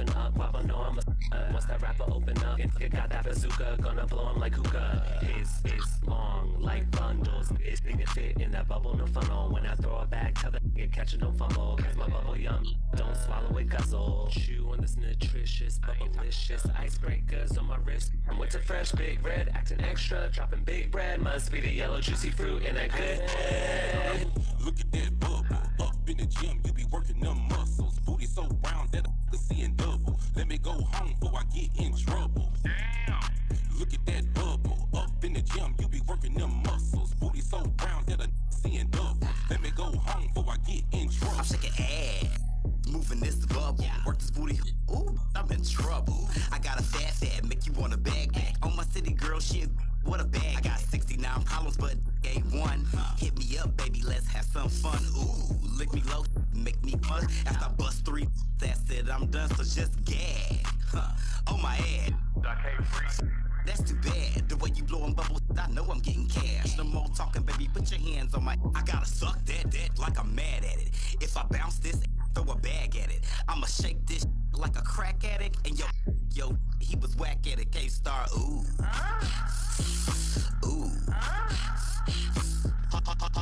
open up, Papa know I'm a once that rapper open up, it got that bazooka, gonna blow him like hookah. It's long like bundles, it's nigga fit in that bubble, no funnel. When I throw it back, tell the nigga catch it, don't fumble. Cause my bubble yum, don't swallow it, guzzle. Chew on this nutritious, bubblicious icebreakers on my wrist. I'm with the fresh big red, acting extra, dropping big bread. Must be the yellow juicy fruit in that good head. Look at that bubble, up in the gym, you be working them muscles. Booty so round that I can see in double. Let me go home before I get in trouble. Damn. Look at that bubble, up in the gym, you be working them muscles. Booty so round that I see in double. Let me go home before I get in trouble. I'm shaking ass, moving this bubble. Work this booty, ooh, I'm in trouble. I got a fat, make you want a bag. On my city girl shit, what a bag. I got 69 problems, but A1. Hit me up, baby, let's have some fun. Ooh, lick me low, make me fun. After I bust 3, that's it, I'm done, so just gag. Oh my ass. I can't freeze. That's too bad, the way you blowin' bubbles, I know I'm getting cash. No more talking, baby, put your hands on my. I gotta suck that like I'm mad at it. If I bounce this, throw a bag at it. I'ma shake this like a crack addict. And yo, he was whack at it, K-Star, ooh. Ooh.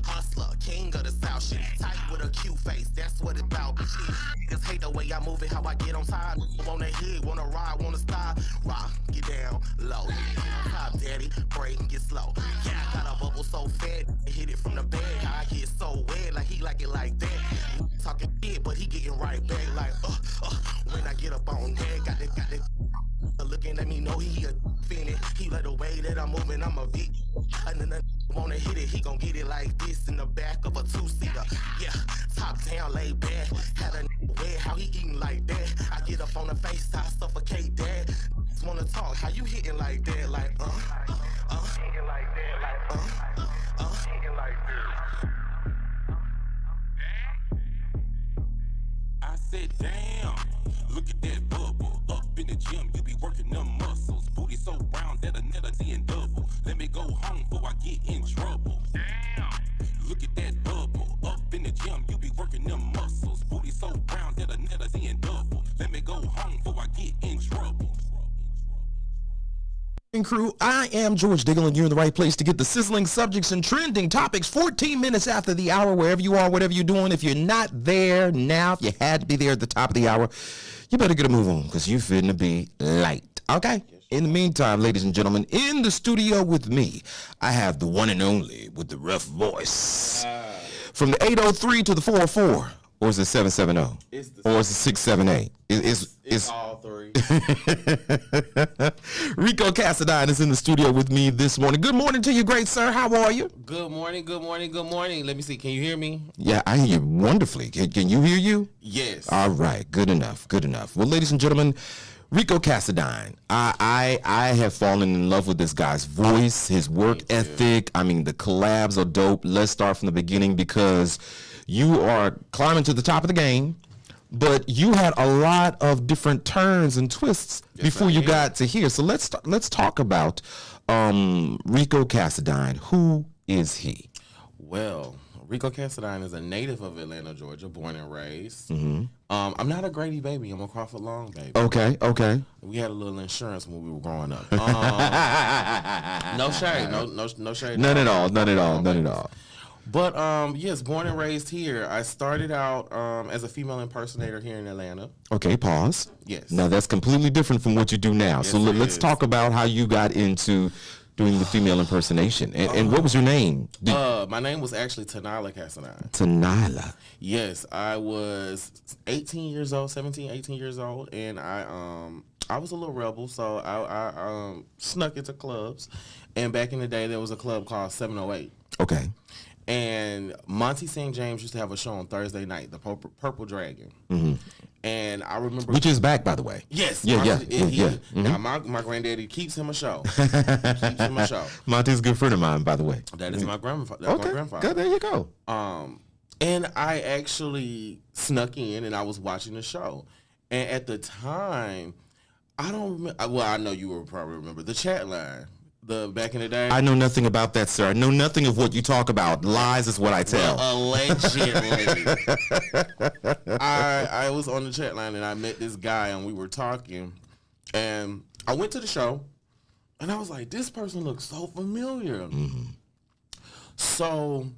Hustler, king of the South shit. Tight with a cute face, that's what it about. Niggas hate the way I move it, how I get on time. Wanna hit, wanna ride, wanna stop. Rock, get down, low. Top, daddy, break, get slow. Yeah, I got a bubble so fat, hit it from the bag. I get so wet, like he like it like that. Talking shit, but he getting right back like, when I get up on that, got that. Looking at me, know he a finna. He like the way that I'm moving, I'm a beat. And then wanna hit it, he gon' get it like this in the back of a 2-seater. Yeah, top down, lay back. Had a wet, how he eating like that? I get up on the face, I suffocate that. Just wanna talk, how you hitting like that? Like, hitting like that, like, hitting like that. I said, damn, look at that bubble. Up in the gym, you be working them muscles. Booty so round that I never see in double. Let me go home before I get in trouble. Damn. Look at that bubble. Up in the gym, you be working them muscles. Booty so round that I never see in double. Let me go home before I get in trouble. Crew, I am George Diggle, and you're in the right place to get the sizzling subjects and trending topics 14 minutes after the hour, wherever you are, whatever you're doing. If you're not there now, if you had to be there at the top of the hour, you better get a move on, because you're fitting to be light. Okay? In the meantime, ladies and gentlemen, in the studio with me, I have the one and only with the rough voice. From the 803 to the 404. Or is it 770? Or is it 678? It's all three. Rico Cassadine is in the studio with me this morning. Good morning to you, great sir. How are you? Good morning, good morning, good morning. Let me see. Can you hear me? Yeah, I hear you wonderfully. Can you hear you? Yes. All right. Good enough. Good enough. Well, ladies and gentlemen, Rico Cassadine. I have fallen in love with this guy's voice, his work ethic. I mean, the collabs are dope. Let's start from the beginning, because you are climbing to the top of the game, but you had a lot of different turns and twists before you got to here. So let's talk about Rico Cassadine. Who is he? Well, Rico Cassadine is a native of Atlanta, Georgia, born and raised. Mm-hmm. I'm not a Grady baby. I'm a Crawford Long baby. Okay. We had a little insurance when we were growing up. No shade. No shade. None at all. But yes, born and raised here. I started out as a female impersonator here in Atlanta. Okay, pause. Yes. Now that's completely different from what you do now. Yes, so let's talk about how you got into doing the female impersonation. And what was your name? My name was actually Tanila Cassadine. Tanila. Yes, I was 18 years old, 17, 18 years old, and I was a little rebel, so I snuck into clubs. And back in the day, there was a club called 708. Okay. And Monty St. James used to have a show on Thursday night, the Purple Dragon. Mm-hmm. And I remember... Which is back, by the way. Yes. Yeah. Mm-hmm. Now, my granddaddy keeps him a show. Monty's a good friend of mine, by the way. That is my grandfather. Okay. My grandfather. Good, there you go. And I actually snuck in, and I was watching the show. And at the time, I don't remember... Well, I know you will probably remember the chat line. The back in the day? I know nothing about that, sir. I know nothing of what you talk about. Lies is what I tell. Well, allegedly. I was on the chat line and I met this guy and we were talking. And I went to the show and I was like, this person looks so familiar. Mm-hmm. So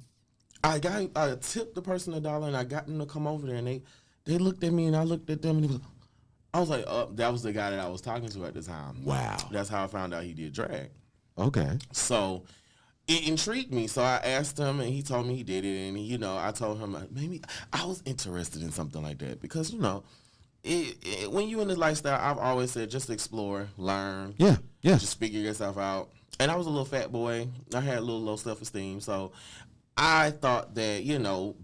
I tipped the person $1 and I got them to come over there and they looked at me and I looked at them and I was like, oh, that was the guy that I was talking to at the time. Wow. That's how I found out he did drag. Okay. So it intrigued me. So I asked him, and he told me he did it. And, I told him maybe I was interested in something like that because, when you in the lifestyle, I've always said just explore, learn. Yeah. Just figure yourself out. And I was a little fat boy. I had a little low self-esteem. So I thought that,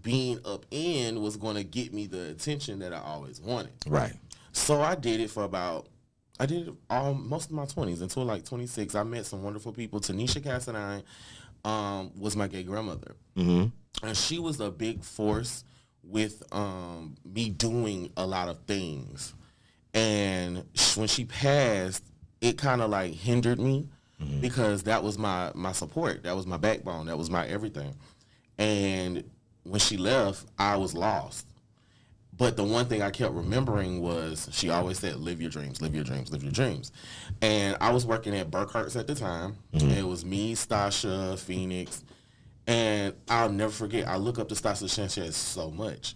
being up in was going to get me the attention that I always wanted. Right. So I did it most of my 20s until like 26. I met some wonderful people. Rico Cassadine was my gay grandmother. Mm-hmm. And she was a big force with me doing a lot of things. And when she passed, it kind of like hindered me because that was my support. That was my backbone. That was my everything. And when she left, I was lost. But the one thing I kept remembering was she always said, live your dreams, live your dreams, live your dreams. And I was working at Burkhart's at the time. Mm-hmm. It was me, Stasha, Phoenix. And I'll never forget, I look up to Stasha Sanchez so much.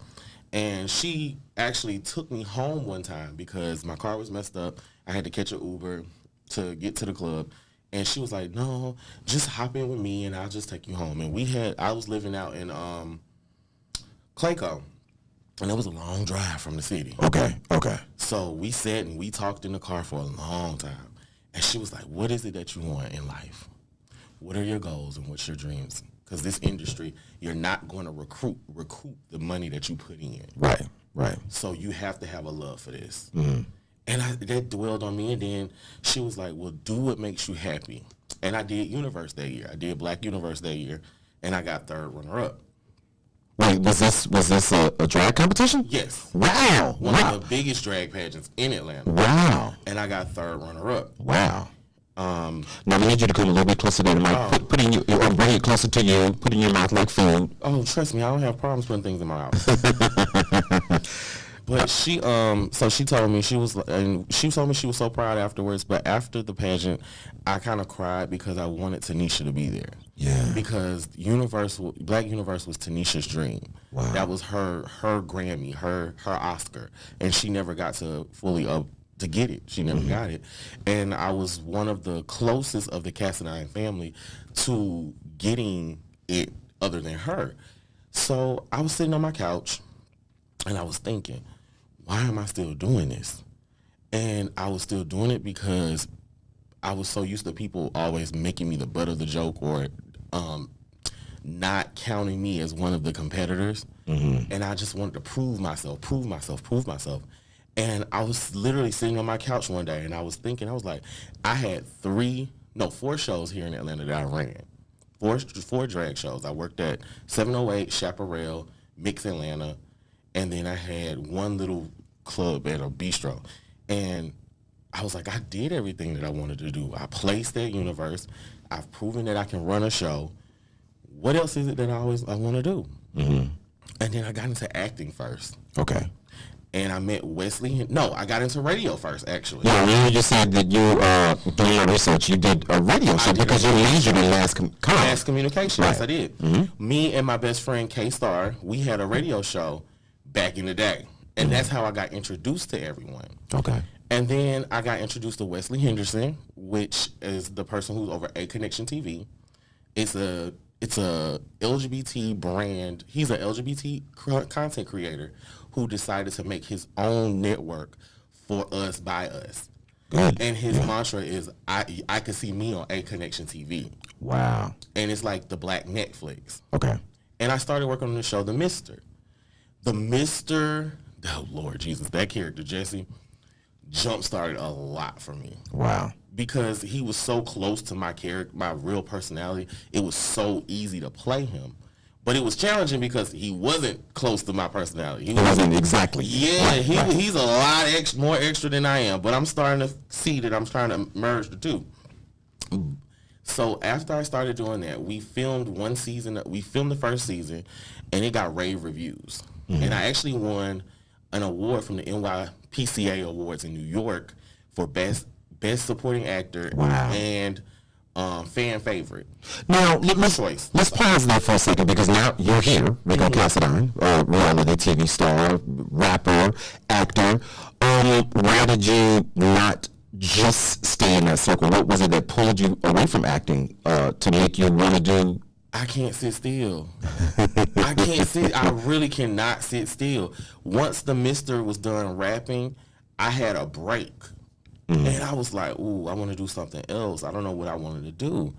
And she actually took me home one time because my car was messed up. I had to catch an Uber to get to the club. And she was like, no, just hop in with me and I'll just take you home. And I was living out in Clayco. And it was a long drive from the city. Okay. So we sat and we talked in the car for a long time. And she was like, what is it that you want in life? What are your goals and what's your dreams? Because this industry, you're not going to recoup the money that you put in. Right. So you have to have a love for this. Mm-hmm. And that dwelled on me. And then she was like, well, do what makes you happy. And I did Universe that year. I did Black Universe that year. And I got 3rd runner-up. Wait, was this a drag competition? Yes. Wow. One of the biggest drag pageants in Atlanta. Wow. And I got 3rd runner-up. Wow. Now we need you to come a little bit closer to the mic. Put in or bring it closer to you. Put it in your mouth like food. Oh, trust me, I don't have problems putting things in my mouth. But she told me she told me she was so proud afterwards. But after the pageant, I kind of cried because I wanted Tanisha to be there. Yeah. Because Black Universe was Tanisha's dream. Wow. That was her Grammy, her Oscar, and she never got to fully to get it. She never got it, and I was one of the closest of the Cassadine family to getting it, other than her. So I was sitting on my couch, and I was thinking, why am I still doing this? And I was still doing it because I was so used to people always making me the butt of the joke or not counting me as one of the competitors. Mm-hmm. And I just wanted to prove myself. And I was literally sitting on my couch one day and I was thinking, I was like, I had 4 shows here in Atlanta that I ran. Four drag shows. I worked at 708, Chaparral, Mix Atlanta, and then I had one little club at a bistro. And I was like, I did everything that I wanted to do. I placed at Universe. I've proven that I can run a show. What else is it that I want to do? Mm-hmm. And then I got into acting first. Okay. And I met Wesley. No, I got into radio first, actually. Yeah, you just said that you, doing your research, you did a radio show because you majored in mass communication. Right. Yes, I did. Mm-hmm. Me and my best friend, K-Star, we had a radio show back in the day. And that's how I got introduced to everyone. Okay. And then I got introduced to Wesley Henderson, which is the person who's over A Connection TV. It's a LGBT brand. He's an LGBT content creator who decided to make his own network for us, by us. Good. And his mantra is, I can see me on A Connection TV. Wow. And it's like the Black Netflix. Okay. And I started working on the show, The Mister. The Mister, oh Lord Jesus, that character, Jesse, jump-started a lot for me. Wow. Because he was so close to my character, my real personality, it was so easy to play him. But it was challenging because he wasn't close to my personality. He wasn't exactly. Yeah, he's a lot more extra than I am. But I'm starting to see that I'm trying to merge the two. So after I started doing that, we filmed one season. We filmed the first season, and it got rave reviews. And I actually won an award from the NYPCA Awards in New York for best supporting actor and fan favorite. Now, let's pause there for a second, because now you're here, Rico Cassadine, reality TV star, rapper, actor. Why did you not just stay in that circle? What was it that pulled you away from acting to make you want to do? I can't sit still. I really cannot sit still. Once the Mister was done rapping, I had a break. And I was like, ooh, I want to do something else. I don't know what I wanted to do.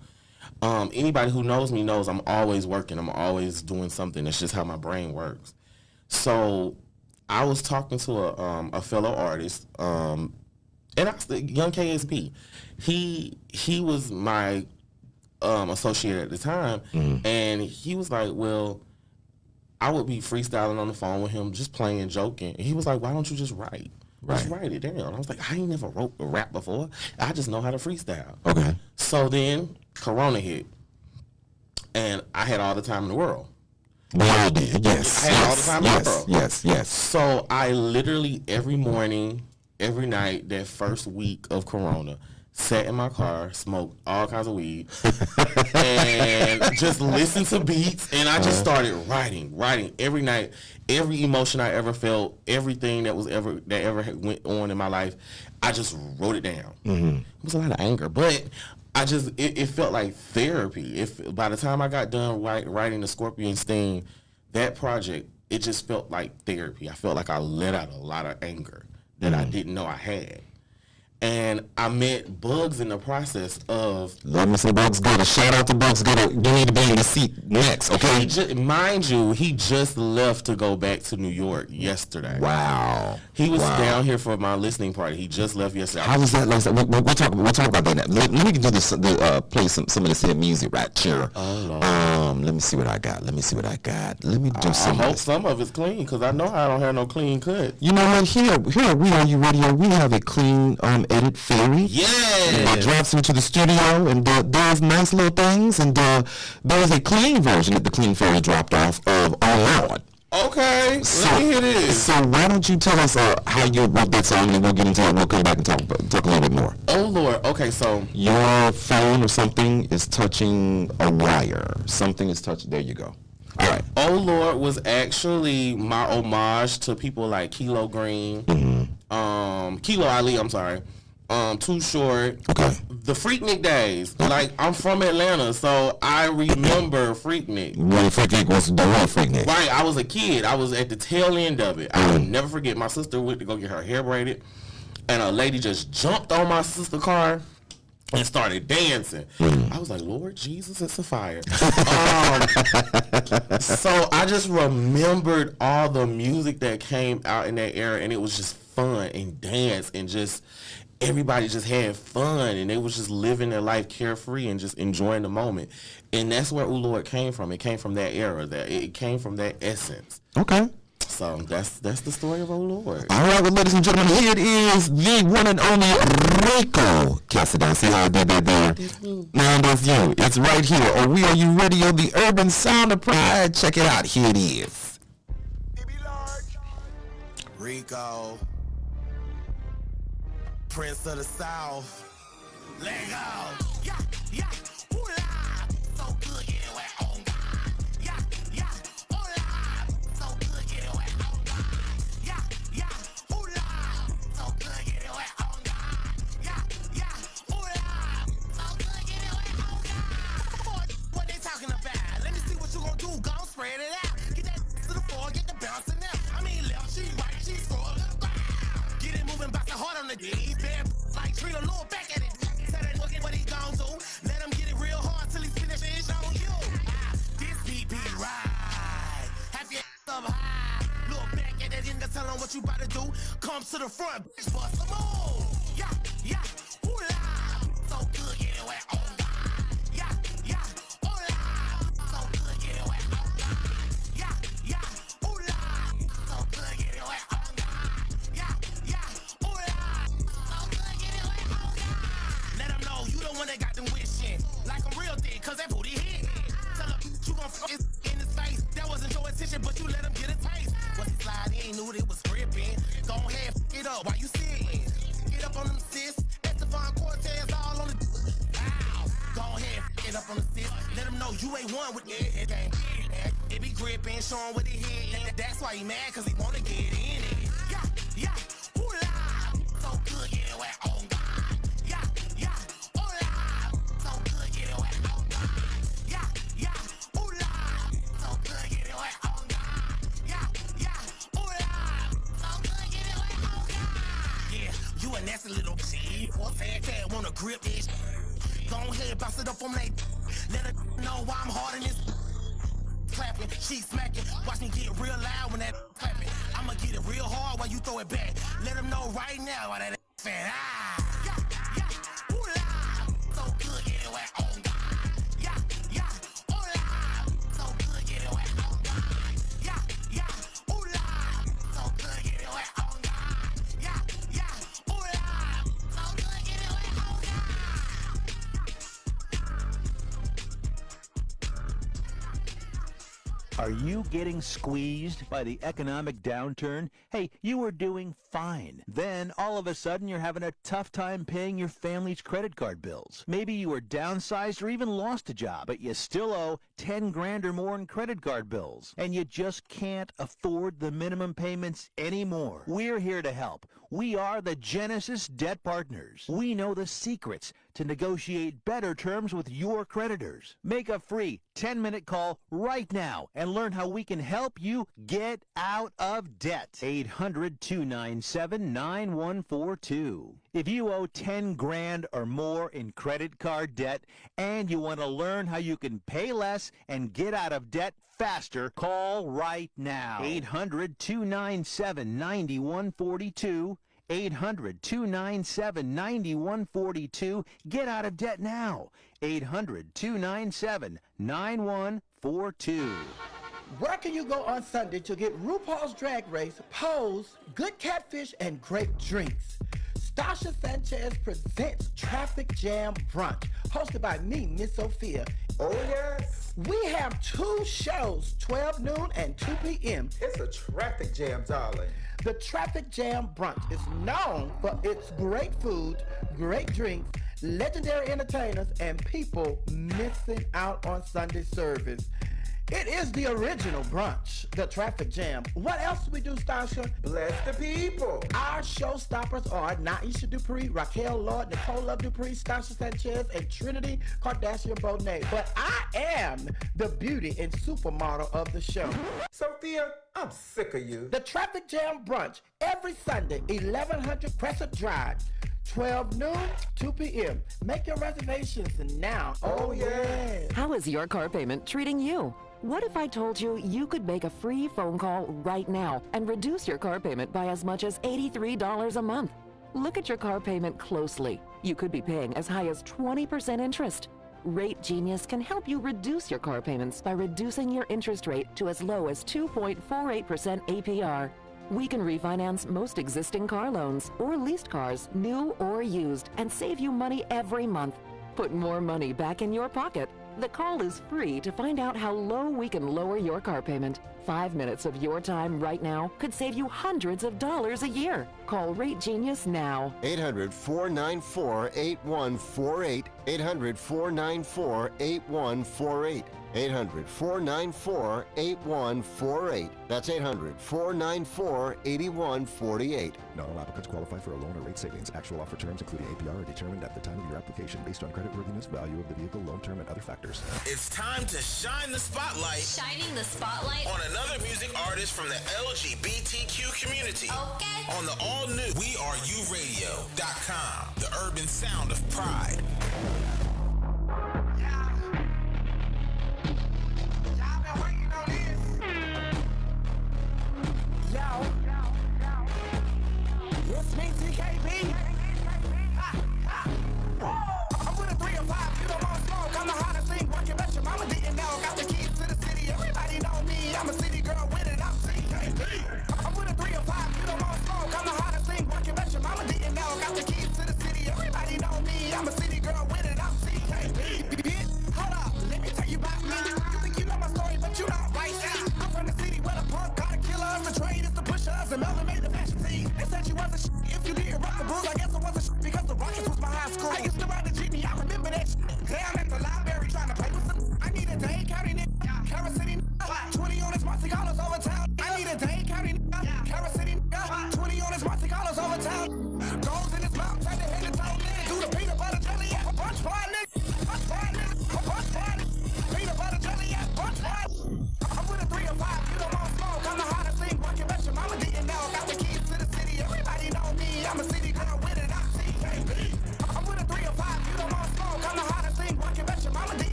Anybody who knows me knows I'm always working. I'm always doing something. That's just how my brain works. So I was talking to a fellow artist, and young KSP. He was my associate at the time, and he was like, well, I would be freestyling on the phone with him, just playing, joking. And he was like, why don't you just write? Just write it down. I was like, I ain't never wrote a rap before. I just know how to freestyle. Okay. So then Corona hit, and I had all the time in the world. We all did. Yes. I had all the time in the world. Yes. So I literally every morning, every night, that first week of Corona, sat in my car, smoked all kinds of weed, and just listened to beats, and I just started writing every night, every emotion I ever felt, everything that ever went on in my life, I just wrote it down. It was a lot of anger, but it felt like therapy. By the time I got done writing the Scorpion Sting, that project, it just felt like therapy. I felt like I let out a lot of anger that I didn't know I had. And I met Bugs in the process of... Let me say Bugs Gutter. Shout out to Bugs Gutter. You need to be in the seat next, okay? Mind you, he just left to go back to New York yesterday. Wow. He was down here for my listening party. He just left yesterday. How was that? We'll talk about that. Let me do this. Play some of this here music right here. Let me see what I got. Let me do some. I hope some of it's clean, because I know I don't have no clean cut. You know what? Here at We Are You Radio, we have a clean edit Fairy. Yeah. It drops into the studio and does nice little things. And there's a clean version that the Clean Fairy dropped off of Oh Lord. Okay, let me hear this. So why don't you tell us how you wrote that song, and we'll get into it. We'll come back and talk a little bit more. Oh Lord. Okay, so your phone or something is touching a wire. Something is touching. There you go. All right. Oh Lord was actually my homage to people like Kilo Green, Kilo Ali. I'm sorry. Too Short. Okay. The Freaknik days. Like, I'm from Atlanta, so I remember Freaknik. When Freaknik was the real Freaknik. Right. I was a kid. I was at the tail end of it. I will never forget. My sister went to go get her hair braided, and a lady just jumped on my sister's car and started dancing. I was like, Lord Jesus, it's a fire. So I just remembered all the music that came out in that era, and it was just fun and dance and just everybody just had fun, and they was just living their life carefree and just enjoying the moment. And that's where Ooh Lord came from. It came from that era. That it came from that essence. Okay. So that's the story of Ooh Lord. All right, well, ladies and gentlemen, here it is, the one and only Rico Cassadine. See how I did that there? Man, that's you. It's right here on We Are You Radio, the urban sound of pride. Check it out. Here it is. Rico, Prince of the South. Let go. Yeah, yeah. Ooh-la. So good, get it wet on God. Yeah, yeah. Ooh-la. So good, get it wet on God. Yeah, yeah. Ooh-la. So good, get it wet on God. Yeah, yeah. Ooh-la. So good, get it wet on God. What they talking about? Let me see what you gonna do. Go spread it out. Get that to the floor, get the bouncing out. I mean, left cheek, right cheek, scroll to the ground. Get it moving, bounce hard on the D. Bad like treat a little back at it. Tell that look at what he gon' do. Let him get it real hard till he finishes on you. This beat be right. Have your ass up high. Look back at that end, tell him what you about to do. Come to the front, bitch, bust a move. Yeah, yeah, ooh-la. So good, get it wet on God. Yeah, yeah, ooh-la. So good, get it wet on God. Yeah, yeah, ooh-la. So good, get it wet on God. Yeah, yeah, ooh-la. So good, get it wet on God. Let him know you the one that got them wishing. Like knew that it was gripping. Go ahead, f it up while you sitting. Get up on them sis. Estefan Cortez all on the. Ow. Go ahead, f it up on the sis. Let them know you ain't one with it. It be gripping, showing what he hit. That's why he mad, cause he wanna get in it. Yeah, yeah, ooh la. So good, get it wet, oh God. Yeah, yeah, ooh la. So good, get it wet, oh God. Yeah, yeah, ooh la. So good, get it wet, oh God. Yeah, yeah, ooh la. So good, get it wet, oh God. Yeah, you a nasty little shit. Poor fat cat wanna grip this. Go ahead, bounce it up on that. Let her know why I'm hard in this. Clapping, she smacking. Watch me get real loud when that clapping. I'ma get it real hard while you throw it back. Let them know right now why that fan. Ah, yeah, yeah, ooh la. So good, get it wet, oh God. Yeah, yeah, ooh la. So good, get it wet, oh God. Yeah, yeah, ooh la. So good, get it wet, oh God. Yeah, yeah, ooh la. So good, get it wet, oh God. Are you getting squeezed by the economic downturn? Hey, you were doing fine. Then, all of a sudden, you're having a tough time paying your family's credit card bills. Maybe you were downsized or even lost a job, but you still owe 10 grand or more in credit card bills, and you just can't afford the minimum payments anymore. We're here to help. We are the Genesis Debt Partners. We know the secrets to negotiate better terms with your creditors. Make a free 10-minute call right now and learn how we can help you get out of debt. 800-297-9142. If you owe 10 grand or more in credit card debt and you want to learn how you can pay less and get out of debt faster, call right now. 800-297-9142. 800-297-9142. Get out of debt now. 800-297-9142. Where can you go on Sunday to get RuPaul's Drag Race, Pose, good catfish, and great drinks? Stasha Sanchez presents Traffic Jam Brunch, hosted by me, Miss Sophia. Oh, yes. We have 2 shows, 12 noon and 2 p.m. It's a traffic jam, darling. The Traffic Jam Brunch is known for its great food, great drinks, legendary entertainers, and people missing out on Sunday service. It is the original brunch, the Traffic Jam. What else do we do, Stasha? Bless the people. Our showstoppers are Naisha Dupree, Raquel Lord, Nicole Love Dupree, Stasha Sanchez, and Trinity Kardashian Bonet. But I am the beauty and supermodel of the show. Sophia, I'm sick of you. The Traffic Jam Brunch, every Sunday, 1100 Crescent Drive. 12 noon, 2 p.m. Make your reservations now. Oh, yeah. How is your car payment treating you? What if I told you you could make a free phone call right now and reduce your car payment by as much as $83 a month? Look at your car payment closely. You could be paying as high as 20% interest. Rate Genius can help you reduce your car payments by reducing your interest rate to as low as 2.48% APR. We can refinance most existing car loans or leased cars, new or used, and save you money every month. Put more money back in your pocket. The call is free to find out how low we can lower your car payment. 5 minutes of your time right now could save you hundreds of dollars a year. Call Rate Genius now. 800-494-8148. 800-494-8148. 800-494-8148. That's 800-494-8148. Not all applicants qualify for a loan or rate savings. Actual offer terms, including APR, are determined at the time of your application based on creditworthiness, value of the vehicle, loan term, and other factors. It's time to shine the spotlight. Shining the spotlight On another music artist from the LGBTQ community. Okay. On the all-new WeAreYouRadio.com. The urban sound of pride. It's me, TKB. I'm with a 3 or 5, you don't want smoke. I'm the hottest thing, working, bet your mama didn't know. Got the keys to the city, everybody know me. I'm a city girl with it, I'm TKB. I'm with a 3 or 5, you don't want smoke. I'm the hottest thing, working, bet your mama didn't know. Got the keys to the city, everybody know me. I'm a city girl with it, I'm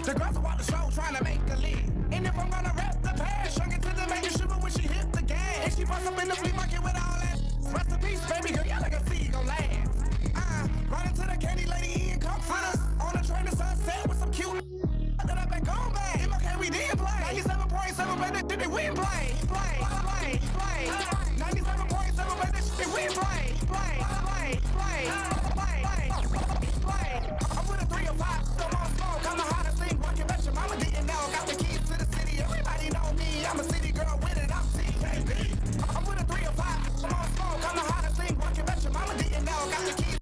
The girls who walk the show trying to make a lead. And if I'm gonna rep the past, shrunk it to the make you shiver when she hit the gas. And she bust up in the flea market with all that. Rest in peace, baby girl, y'all like a seed gon' last. Running to the candy lady eating comforters. On the train to Sunset with some cute that I back on back. MLK we did play. 97.7, but that shit we didn't play. 97.7, but that shit we didn't play. I'm with a 3 or 5, so on smoke. I'm the hottest thing, but you bet your mama didn't know. Got the keys to the city, everybody know me. I'm a city girl with it, I'm CKB. I'm with a 3 or 5, so on smoke. I'm the hottest thing, but you bet your mama didn't know. Got the keys.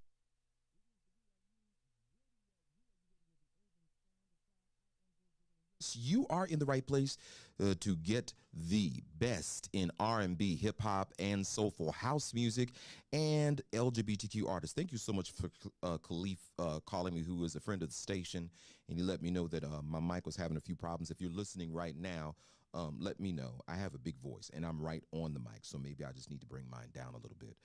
You are in the right place to get the best in R&B, hip hop, and soulful house music and LGBTQ artists. Thank you so much for Khalif calling me, who is a friend of the station, and he let me know that my mic was having a few problems. If you're listening right now, let me know. I have a big voice, and I'm right on the mic, so maybe I just need to bring mine down a little bit.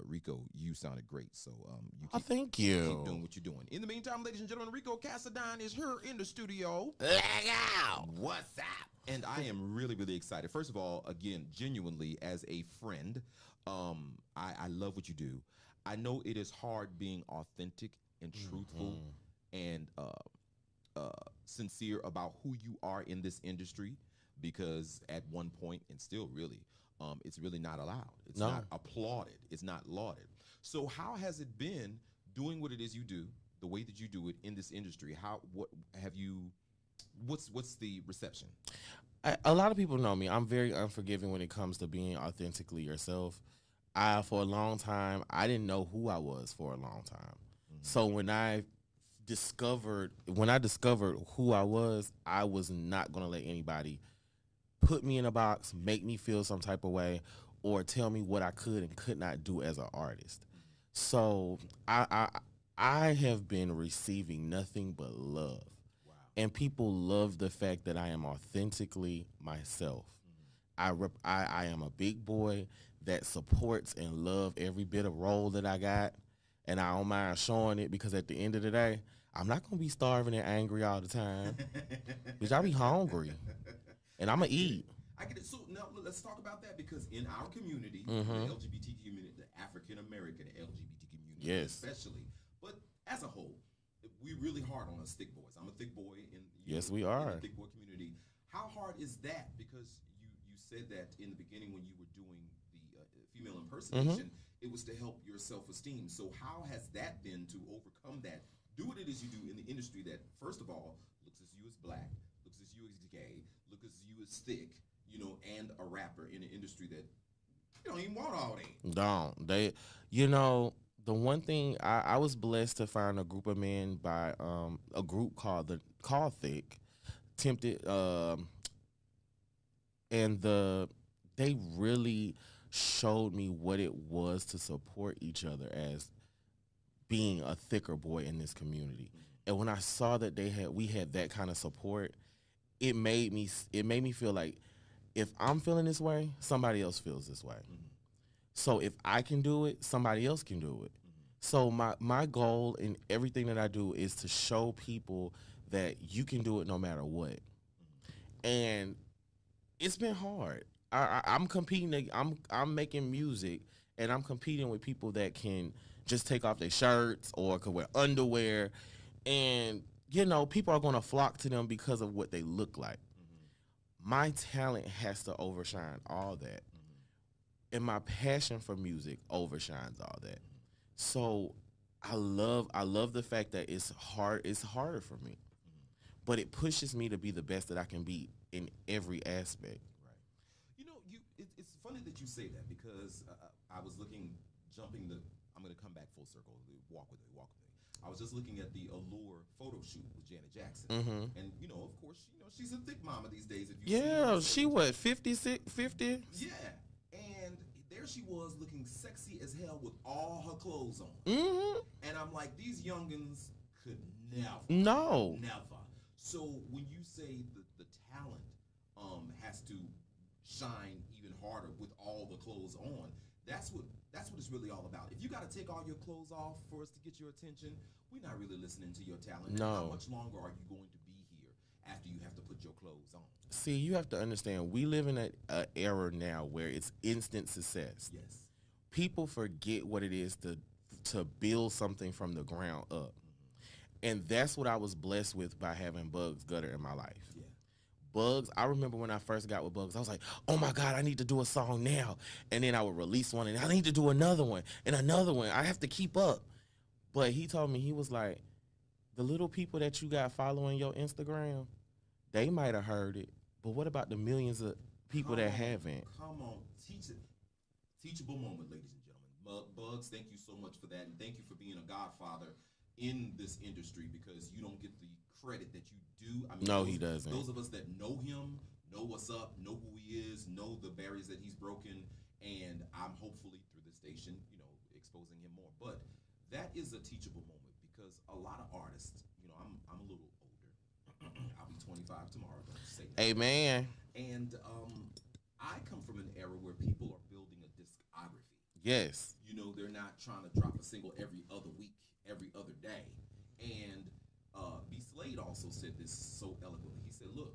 Rico, you sounded great, so you keep, thank you. Keep doing what you're doing. In the meantime, ladies and gentlemen, Rico Cassadine is here in the studio. What's up? And I am really, really excited. First of all, again, genuinely, as a friend, I love what you do. I know it is hard being authentic and truthful and sincere about who you are in this industry, because at one point, and still really, it's really not allowed. It's not applauded. It's not lauded. So how has it been doing what it is you do, the way that you do it in this industry? What's the reception? A lot of people know me. I'm very unforgiving when it comes to being authentically yourself. For a long time, I didn't know who I was for a long time. So when I discovered who I was not going to let anybody put me in a box, make me feel some type of way, or tell me what I could and could not do as an artist. So I have been receiving nothing but love. Wow. And people love the fact that I am authentically myself. I am a big boy that supports and love every bit of role that I got, and I don't mind showing it, because at the end of the day, I'm not going to be starving and angry all the time. Because I'll be hungry. And I'm going to eat. I get it. So now let's talk about that, because in our community, the LGBT community, the African-American LGBT community especially, but as a whole, we really hard on us thick boys. I'm a thick boy in we are. In the thick boy community. How hard is that? Because you said that in the beginning when you were doing the female impersonation, it was to help your self-esteem. So how has that been to overcome that? Do what it is you do in the industry that, first of all, looks as you as black, looks as you as gay, looks as you as thick, and a rapper in an industry that you don't even want all that. The one thing I was blessed to find a group of men by a group called Thick, Tempted, and they really showed me what it was to support each other as being a thicker boy in this community. And when I saw that we had that kind of support, it made me feel like, if I'm feeling this way, somebody else feels this way. So if I can do it, somebody else can do it. So my goal in everything that I do is to show people that you can do it no matter what. And it's been hard. I'm competing. I'm making music, and I'm competing with people that can just take off their shirts or could wear underwear, and people are going to flock to them because of what they look like. My talent has to overshine all that. And my passion for music overshines all that. So I love the fact that it's harder for me. But it pushes me to be the best that I can be in every aspect. Right. It's funny that you say that, because I was I'm going to come back full circle, walk with me. I was just looking at the Allure photo shoot with Janet Jackson. And, of course, she's a thick mama these days. She what, 56, 50? Yeah. And there she was looking sexy as hell with all her clothes on. And I'm like, these youngins could never. No. Never. So when you say the talent has to shine even harder with all the clothes on, that's what it's really all about. If you got to take all your clothes off for us to get your attention, we're not really listening to your talent. No. And how much longer are you going to be here goes on. See, you have to understand, we live in an era now where it's instant success. Yes. People forget what it is to build something from the ground up. And that's what I was blessed with by having Bugs Gutter in my life. Yeah. Bugs, I remember when I first got with Bugs, I was like, oh my God, I need to do a song now. And then I would release one and I need to do another one and another one. I have to keep up. But he told me, he was like, the little people that you got following your Instagram, they might have heard it. But what about the millions of people that haven't? Come on, teachable moment, ladies and gentlemen. Bugs, thank you so much for that, and thank you for being a godfather in this industry, because you don't get the credit that you do. I mean, no, he doesn't. Those of us that know him, know what's up, know who he is, know the barriers that he's broken, and I'm hopefully through this station, exposing him more. But that is a teachable moment, because a lot of artists, I'm a little older. I'll be 25 tomorrow. Don't say that. Amen. And I come from an era where people are building a discography. Yes. They're not trying to drop a single every other week, every other day. And B. Slade also said this so eloquently. He said, look,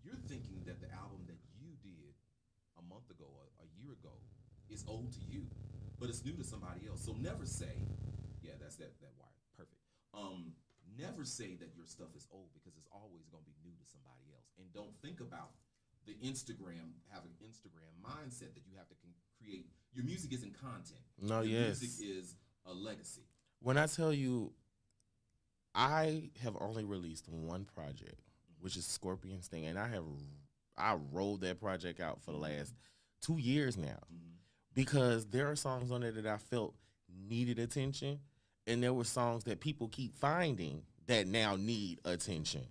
you're thinking that the album that you did a month ago, a year ago, is old to you, but it's new to somebody else. So never say, yeah, that's that wire. Perfect. Never say that your stuff is old, because it's always going to be new to somebody else. And don't think about the have an Instagram mindset that you have to create. Your music isn't content. No, your yes. music is a legacy. When I tell you, I have only released one project, which is Scorpion Sting, and I rolled that project out for the last 2 years now, because there are songs on there that I felt needed attention, and there were songs that people keep finding that now need attention.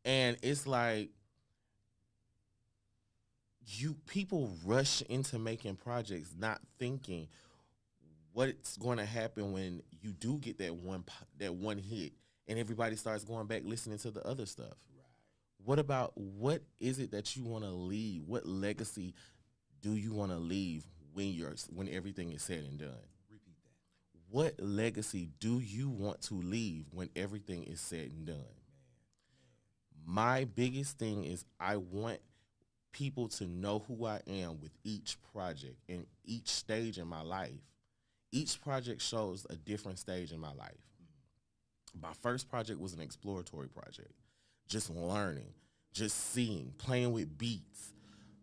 And it's like, people rush into making projects not thinking what's going to happen when you do get that one hit and everybody starts going back listening to the other stuff. Right. What is it that you want to leave? What legacy do you want to leave when everything is said and done? Repeat that. What legacy do you want to leave when everything is said and done? My biggest thing is I want people to know who I am with each project and each stage in my life. Each project shows a different stage in my life. My first project was an exploratory project, just learning, just seeing, playing with beats,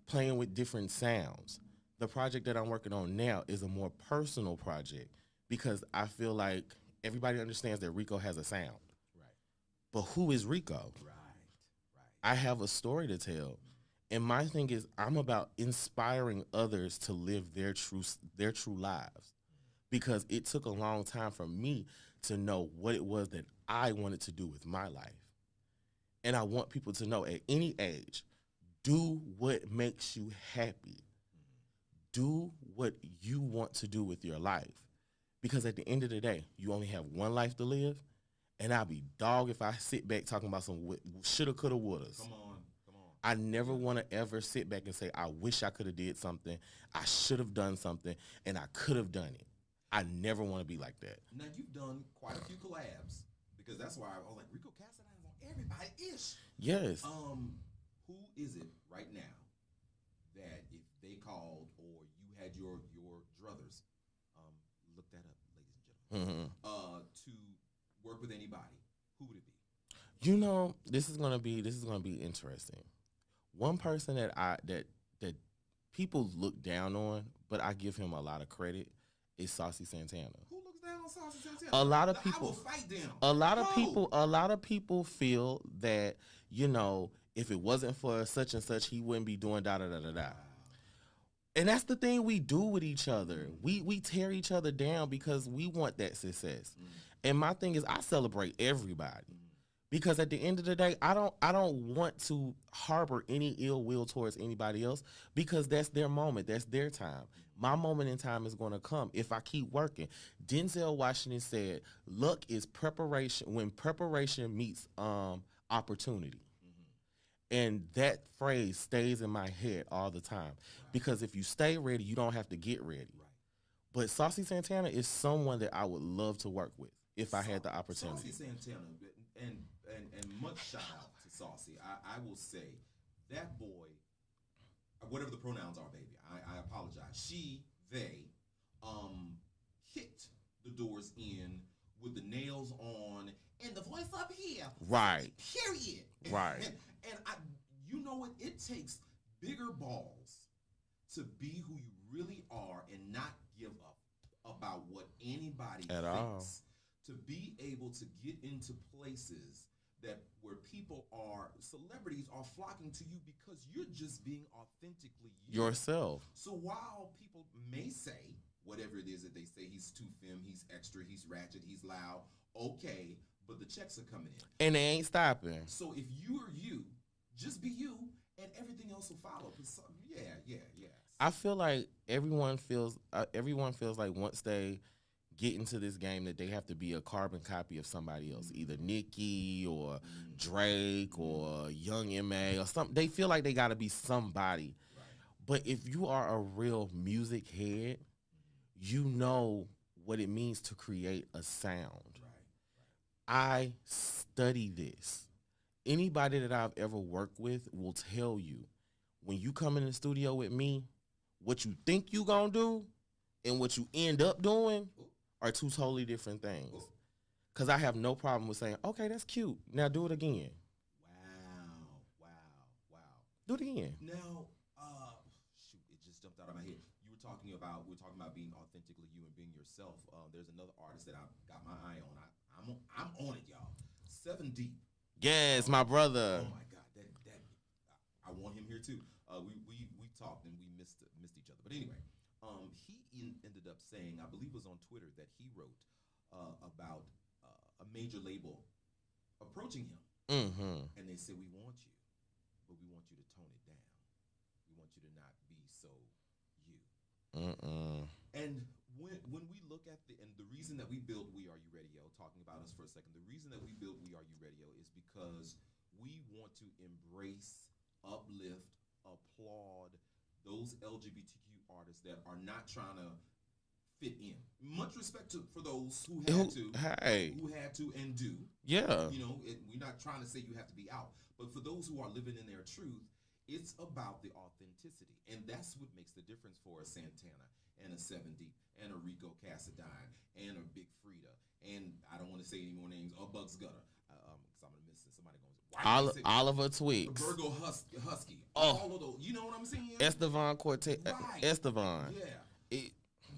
playing with different sounds. The project that I'm working on now is a more personal project, because I feel like everybody understands that Rico has a sound. Right. But who is Rico? Right. I have a story to tell. And my thing is, I'm about inspiring others to live their true lives, because it took a long time for me to know what it was that I wanted to do with my life. And I want people to know, at any age, do what makes you happy. Do what you want to do with your life, because at the end of the day, you only have one life to live. And I'll be dog if I sit back talking about some shoulda, coulda, wouldas. Come on. I never want to ever sit back and say, I wish I could have did something, I should have done something, and I could have done it. I never want to be like that. Now, you've done quite a few collabs, because that's why I was like, Rico Cassadine on everybody-ish. Yes. Who is it right now that if they called or you had your druthers, look that up, ladies and gentlemen, to work with anybody, who would it be? This is gonna be interesting. One person that people look down on, but I give him a lot of credit, is Saucy Santana. Who looks down on Saucy Santana? A lot of people. I will fight them. A lot of people feel that, if it wasn't for such and such, he wouldn't be doing da da da da da. And that's the thing we do with each other. We tear each other down because we want that success. And my thing is, I celebrate everybody. Because at the end of the day, I don't want to harbor any ill will towards anybody else, because that's their moment. That's their time. My moment in time is going to come if I keep working. Denzel Washington said, luck is preparation, when preparation meets opportunity. And that phrase stays in my head all the time. Because if you stay ready, you don't have to get ready. But Saucy Santana is someone that I would love to work with if I had the opportunity. Saucy Santana, and much shout out to Saucy. I will say, that boy, whatever the pronouns are, baby, I apologize. She, they, kicked the doors in with the nails on and the voice up here. Right. Period. Right. And you know what? It takes bigger balls to be who you really are and not give up about what anybody At thinks. all. To be able to get into places that where people are, celebrities are flocking to you because you're just being authentically you. Yourself. So while people may say, whatever it is that they say, he's too femme, he's extra, he's ratchet, he's loud, okay, but the checks are coming in. And they ain't stopping. So if you are you, just be you, and everything else will follow. Yeah. I feel like everyone feels like once they get into this game that they have to be a carbon copy of somebody else, either Nicki or Drake or Young M.A. or something. They feel like they got to be somebody. Right. But if you are a real music head, you know what it means to create a sound. Right. I study this. Anybody that I've ever worked with will tell you, when you come in the studio with me, what you think you gonna do and what you end up doing are two totally different things. Because I have no problem with saying, okay, that's cute. Now do it again. Wow. Do it again. Now, shoot, it just jumped out of my head. We're talking about being authentically you and being yourself. There's another artist that I got my eye on. I'm on it, y'all. 7 Deep. Yes, my brother. Oh my God, that I want him here too. We talked and we missed each other. But anyway, he ended up saying, I believe it was on Twitter, that he wrote about a major label approaching him, and they said, we want you, but we want you to tone it down. We want you to not be so you. And when we look at the reason that we built We Are You Radio, talking about us for a second, the reason that we built We Are You Radio is because we want to embrace, uplift, applaud those LGBTQ artists that are not trying to fit in. Much respect for those who had to and do. Yeah. You know, we're not trying to say you have to be out, but for those who are living in their truth, it's about the authenticity, and that's what makes the difference for a Santana and a 7 Deep and a Rico Cassadine and a Big Frida, and I don't want to say any more names, a Bugs Gutter, because I'm gonna miss it. Somebody goes, Oliver Twix, Virgo Husky, all of those. You know what I'm saying? Estevan Cortez, Right. Estevan. Yeah.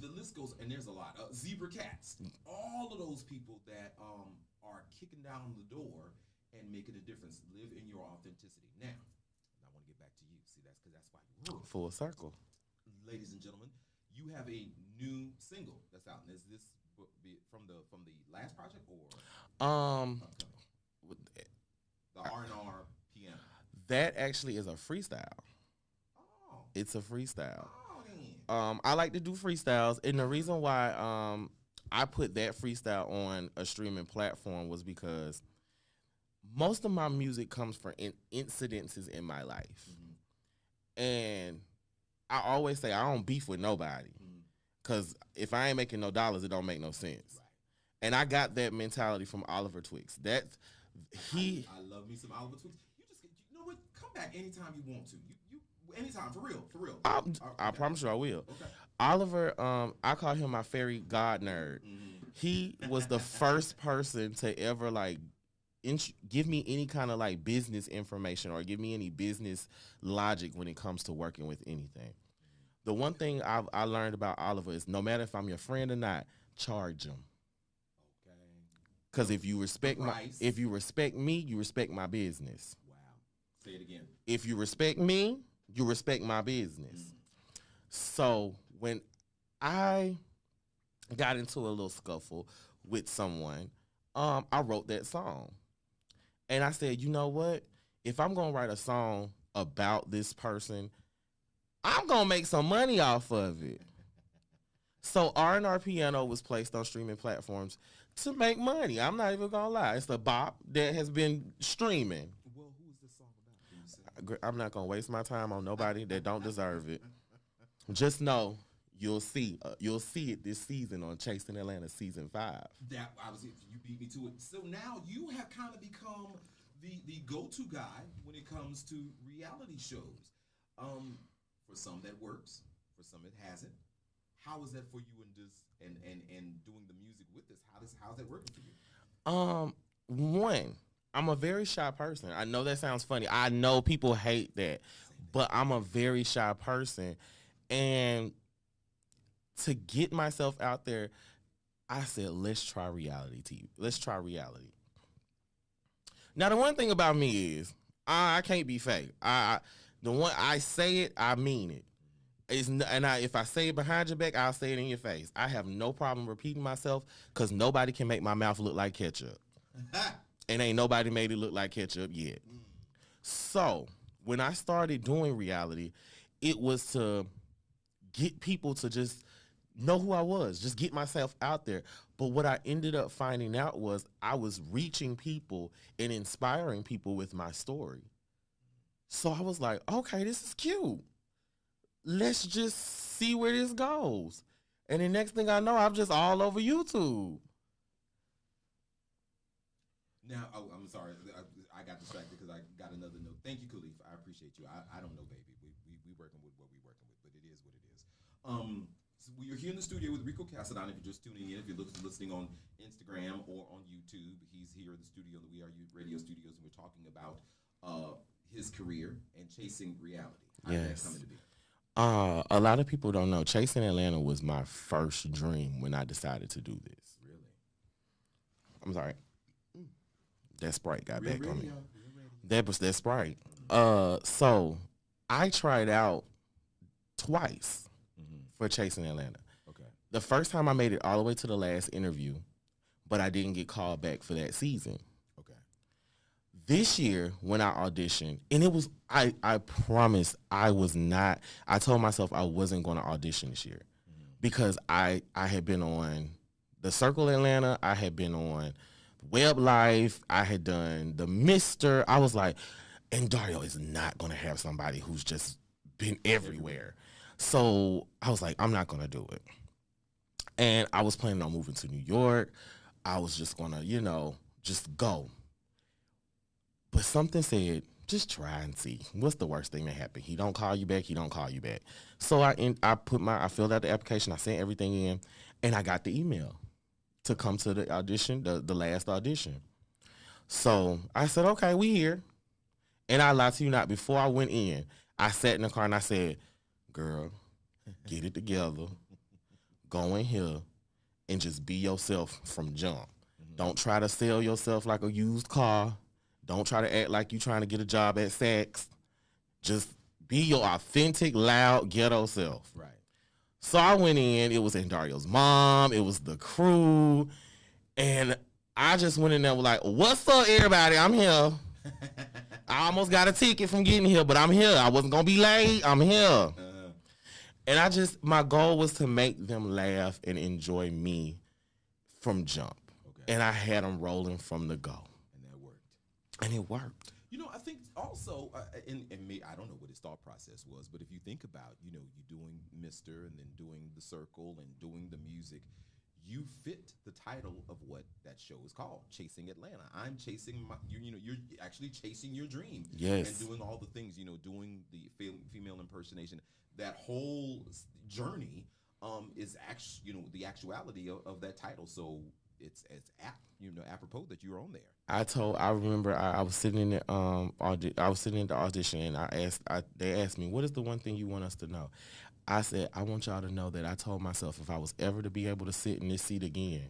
The list goes, and there's a lot. Zebra Cats, all of those people that are kicking down the door and making a difference. Live in your authenticity. Now, I want to get back to you. See, that's why you work. Full circle. Ladies and gentlemen, you have a new single that's out. Is this from the last project or the R&R piano? That actually is a freestyle. Oh. It's a freestyle. Oh, man. I like to do freestyles, and the reason why I put that freestyle on a streaming platform was because most of my music comes from incidences in my life. And I always say I don't beef with nobody, because if I ain't making no dollars, it don't make no sense. Right. And I got that mentality from Oliver Twix. I love me some Oliver Twix. You know what? Come back anytime you want to. You anytime, for real. I promise you I will. Okay. Oliver, I call him my fairy god nerd. He was the first person to ever give me any kind of business information or give me any business logic when it comes to working with anything. The one thing I learned about Oliver is no matter if I'm your friend or not, charge him. Okay. Because if you respect me, you respect my business. Wow. Say it again. If you respect me, you respect my business. So when I got into a little scuffle with someone, I wrote that song. And I said, you know what? If I'm going to write a song about this person, I'm going to make some money off of it. So R&R Piano was placed on streaming platforms to make money. I'm not even going to lie. It's a bop that has been streaming. Well, who is this song about? I'm not going to waste my time on nobody that don't deserve it. Just know you'll see it this season on Chasing Atlanta season 5. You beat me to it. So now you have kind of become the go-to guy when it comes to reality shows. For some that works, for some it hasn't. How is that for you in this and doing the music with this? How's that working for you? One, I'm a very shy person. I know that sounds funny. I know people hate that, but I'm a very shy person. And to get myself out there, I said, let's try reality TV. Let's try reality. Now, the one thing about me is I can't be fake. The one I say it, I mean it. If I say it behind your back, I'll say it in your face. I have no problem repeating myself because nobody can make my mouth look like ketchup. And ain't nobody made it look like ketchup yet. So when I started doing reality, it was to get people to just know who I was, just get myself out there. But what I ended up finding out was I was reaching people and inspiring people with my story. So I was like, okay, this is cute. Let's just see where this goes. And the next thing I know, I'm just all over YouTube. Now, I'm sorry, I got distracted because I got another note. Thank you, Khalif. I appreciate you. I don't know, baby. We working with what we working with, but it is what it is. So we are here in the studio with Rico Cassadine. If you're just tuning in, if you're listening on Instagram or on YouTube, he's here in the studio, the We Are You Radio Studios, and we're talking about his career and chasing reality. How did that come into being? A lot of people don't know. Chasing Atlanta was my first dream when I decided to do this. Really? I'm sorry. That Sprite got back on me. That Sprite. So I tried out twice for Chasing Atlanta. Okay. The first time I made it all the way to the last interview, but I didn't get called back for that season. Okay. This year when I auditioned, and it was I promise I was not. I told myself I wasn't going to audition this year because I had been on The Circle Atlanta. I had been on Web Life, I had done the Mister. I was like, and Dario is not going to have somebody who's just been everywhere. So I was like, I'm not going to do it. And I was planning on moving to New York. I was just going to, just go. But something said, just try and see. What's the worst thing that happened? He don't call you back. He don't call you back. So I filled out the application. I sent everything in, and I got the email to come to the audition, the last audition. So I said, okay, we here. And I lied to you not, before I went in, I sat in the car and I said, girl, get it together. Go in here and just be yourself from jump. Don't try to sell yourself like a used car. Don't try to act like you trying to get a job at Saks. Just be your authentic, loud, ghetto self. Right. So I went in. It was Dario's mom. It was the crew. And I just went in there like, what's up, everybody? I'm here. I almost got a ticket from getting here, but I'm here. I wasn't going to be late. I'm here. And my goal was to make them laugh and enjoy me from jump. Okay. And I had them rolling from the go. And that worked. And it worked. I think also, and me, I don't know what his thought process was, but if you think about, you doing Mister and then doing The Circle and doing the music, you fit the title of what that show is called, Chasing Atlanta. I'm chasing you're actually chasing your dream. Yes. And doing all the things, doing the female impersonation. That whole journey is actually, the actuality of that title. So it's apt, apropos that you're on there. I remember I was sitting in the I was sitting in the audition, and they asked me, what is the one thing you want us to know? I said, I want y'all to know that I told myself if I was ever to be able to sit in this seat again,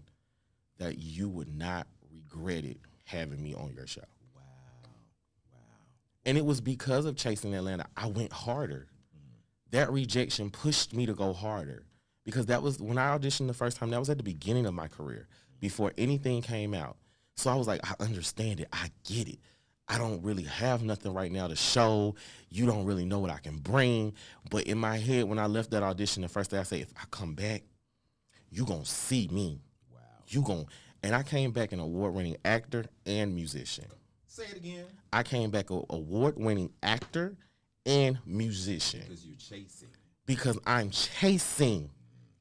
that you would not regret it having me on your show. Wow. And it was because of Chasing Atlanta, I went harder. That rejection pushed me to go harder, because that was when I auditioned the first time. That was at the beginning of my career, before anything came out. So I was like, I understand it. I get it. I don't really have nothing right now to show. You don't really know what I can bring. But in my head, when I left that audition, the first day I said, if I come back, you going to see me. Wow. And I came back an award-winning actor and musician. Say it again. I came back an award-winning actor and musician. Because you're chasing. Because I'm chasing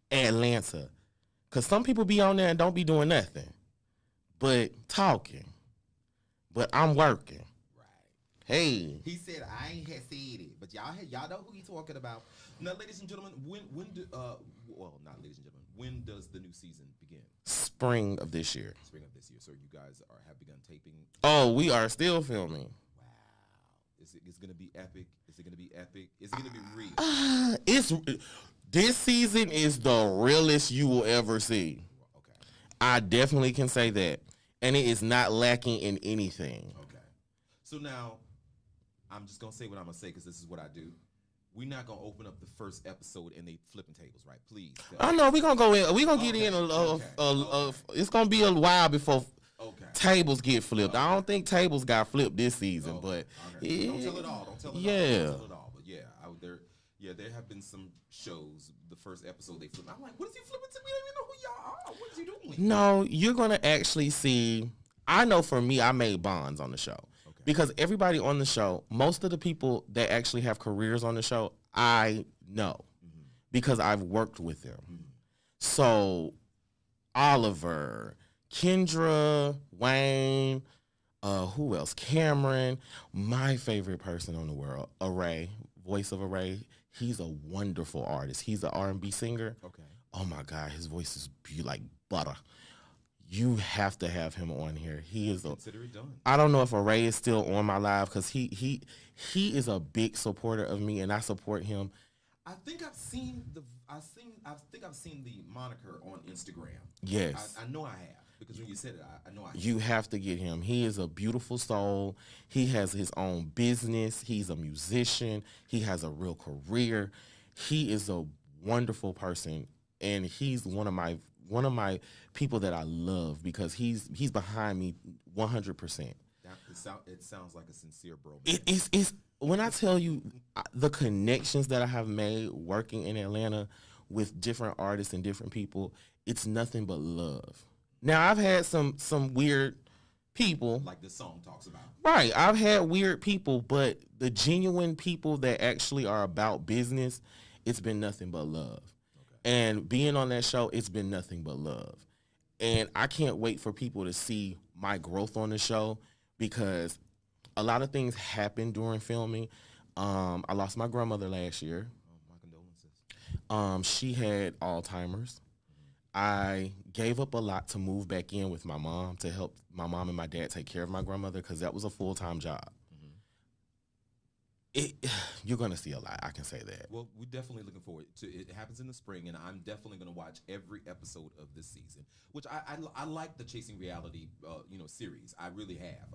Atlanta. Because some people be on there and don't be doing nothing but talking. but I'm working. Right. Hey. He said I ain't had said it, but y'all know who he's talking about. Now, ladies and gentlemen, well, not ladies and gentlemen, when does the new season begin? Spring of this year. Spring of this year. So you guys have begun taping. Oh, we are still filming. Wow. It's gonna be epic. Is it gonna be epic? Is it gonna be real? This season is the realest you will ever see. Okay. I definitely can say that, and it is not lacking in anything. Okay. So now, I'm just gonna say what I'm gonna say because this is what I do. We're not gonna open up the first episode and they flipping tables, right? Please. I know we're gonna go in. We're gonna get in. It's gonna be a while before tables get flipped. I don't think tables got flipped this season, but don't tell it all. Don't tell it all. Yeah. Don't tell it all. But there have been some shows. The first episode they flipped. I'm like, what is he flipping to? We don't even know who y'all are. What is he doing? No, you're gonna actually see. I know for me, I made bonds on the show. Because everybody on the show, most of the people that actually have careers on the show, I know because I've worked with them. So Oliver, Kendra, Wayne, who else? Cameron, my favorite person on the world, Array, voice of Array. He's a wonderful artist. He's an R&B singer. Okay. Oh my God, his voice is like butter. You have to have him on here. He is Consider it done. I don't know if Array is still on my live because he is a big supporter of me and I support him. I think I've seen the moniker on Instagram. Yes. I know I have because when you said it, I know I have. You have to get him. He is a beautiful soul. He has his own business. He's a musician. He has a real career. He is a wonderful person and he's one of my people that I love because he's behind me 100%. It sounds like a sincere bro. It's when I tell you the connections that I have made working in Atlanta with different artists and different people, it's nothing but love. Now I've had some weird people, like this song talks about. Right, I've had weird people, but the genuine people that actually are about business, it's been nothing but love. And being on that show, it's been nothing but love. And I can't wait for people to see my growth on the show because a lot of things happened during filming. I lost my grandmother last year. Oh, my condolences. She had Alzheimer's. I gave up a lot to move back in with my mom to help my mom and my dad take care of my grandmother because that was a full-time job. You're going to see a lot. I can say that. Well, we're definitely looking forward to it. It happens in the spring, and I'm definitely going to watch every episode of this season, which I like the Chasing Reality series. I really have.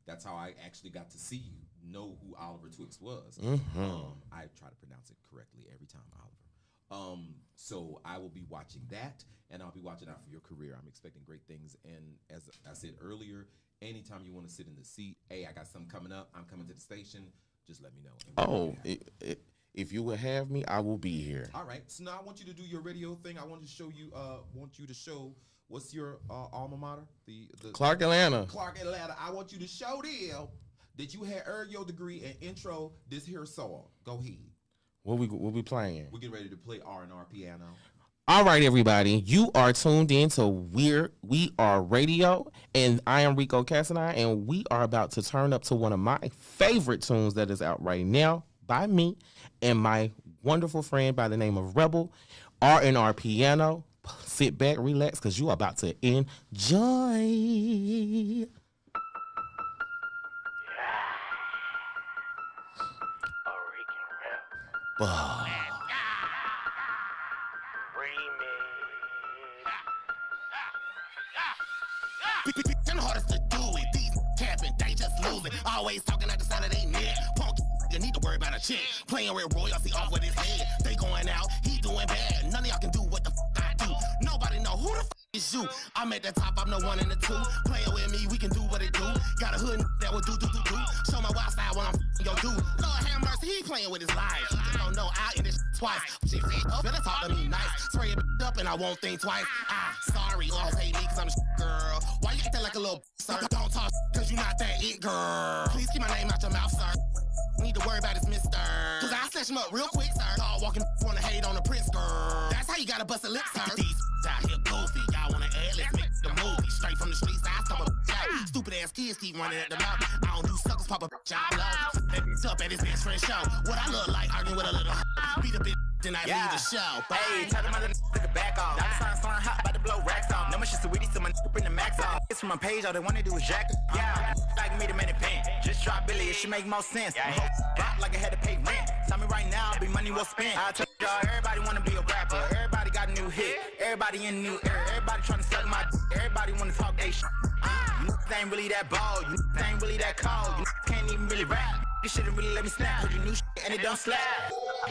That's how I actually got to see you, know who Oliver Twix was. I try to pronounce it correctly every time, Oliver. So I will be watching that, and I'll be watching out for your career. I'm expecting great things, and as I said earlier, anytime you want to sit in the seat, hey, I got something coming up, I'm coming to the station, just let me know. If you would have me, I will be here. All right. So now I want you to do your radio thing. I want to show you. What's your alma mater? The Clark Atlanta. Clark Atlanta. I want you to show them that you had earned your degree and intro this here song. Go ahead. What we playing? We're getting ready to play R&R piano. All right, everybody. You are tuned in to We Are Radio, and I am Rico Cassadine, and we are about to turn up to one of my favorite tunes that is out right now by me and my wonderful friend by the name of Rebel, R&R Piano. Sit back, relax, because you are about to enjoy. Them hardest to do it. These capping, they just losing. Always talking at the side of they neck. Punk, you need to worry about a chick. Playing with royalty off with his head. They going out, he doing bad. None of y'all can do what the I do. Nobody know who the is you. I'm at the top, I'm the one and the two. Playing with me, we can do what it do. Got a hood that will do. Show my wild side when I'm yo dude. Lord have mercy, he playing with his life. They don't know I end this twice. She said, better talk to me nice. Spray it up and I won't think twice. Sorry, all hate me cause I'm girl. Why you acting like a little sir? Don't talk cause you not that it girl. Please keep my name out your mouth, sir. Need to worry about his mister. Cause I slash him up real quick, sir. All walking wanna hate on the prince, girl. That's how you gotta bust a lip, sir. These out here goofy, y'all wanna add, let's make the movie. Straight from the streets, I stop a out. Stupid ass kids keep running at the mouth. I don't do suckers, pop a bitch out low. That bitch up at his best friend show. What I look like arguing with a little beat a bitch, then I leave the show. Hey, tell them other niggas to back off. Dollar signs flying hot, about to blow racks off. No, my shit's sweetie, so my bring the max off. It's from my page, all they wanna do is jack. Yeah, like me to make it pant. Just drop Billy, it should make more sense. My whole bop like I had to pay rent. Tell me right now, be money well spent. I tell y'all, everybody wanna be a rapper. Everybody got a new hit. Everybody in the new era. Everybody trying to suck my d. Everybody wanna talk they shit. You niggas ain't really that bold. You niggas ain't really that cold. You niggas can't even really rap. This shit really let me snap. Heard your new shit and it don't slap.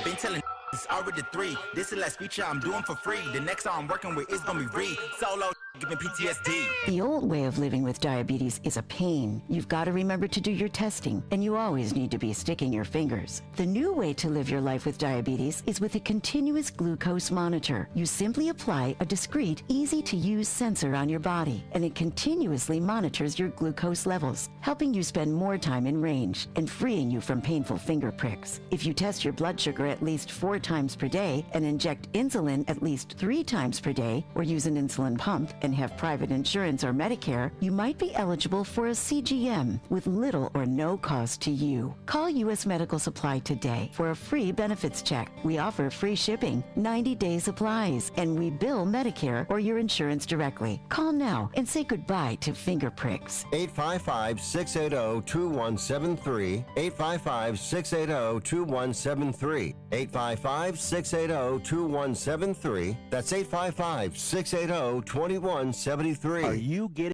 Been telling it's already 3. This is the last feature I'm doing for free. The next song I'm working with is gonna be Re. Solo giving PTSD. The old way of living with diabetes is a pain. You've got to remember to do your testing, and you always need to be sticking your fingers. The new way to live your life with diabetes is with a continuous glucose monitor. You simply apply a discreet, easy-to-use sensor on your body, and it continuously monitors your glucose levels, helping you spend more time in range and freeing you from painful finger pricks. If you test your blood sugar at least 4 times per day and inject insulin at least 3 times per day, or use an insulin pump, and have private insurance or Medicare, you might be eligible for a CGM with little or no cost to you. Call U.S. Medical Supply today for a free benefits check. We offer free shipping, 90-day supplies, and we bill Medicare or your insurance directly. Call now and say goodbye to finger pricks. 855-680-2173. 855-680-2173. 855-680-2173. That's 855-680-2173. Are you getting